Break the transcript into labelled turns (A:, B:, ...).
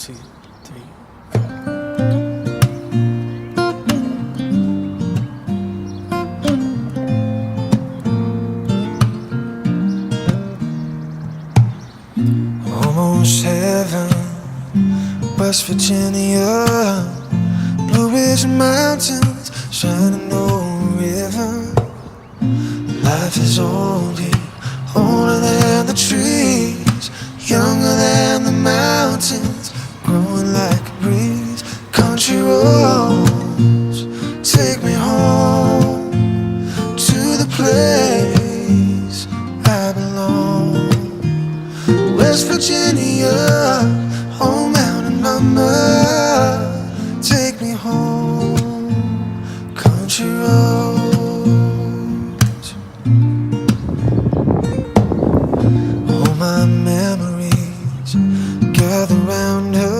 A: Two, three. Almost heaven, West Virginia, Blue Ridge Mountains, Shenandoah River. Life is older than the truth.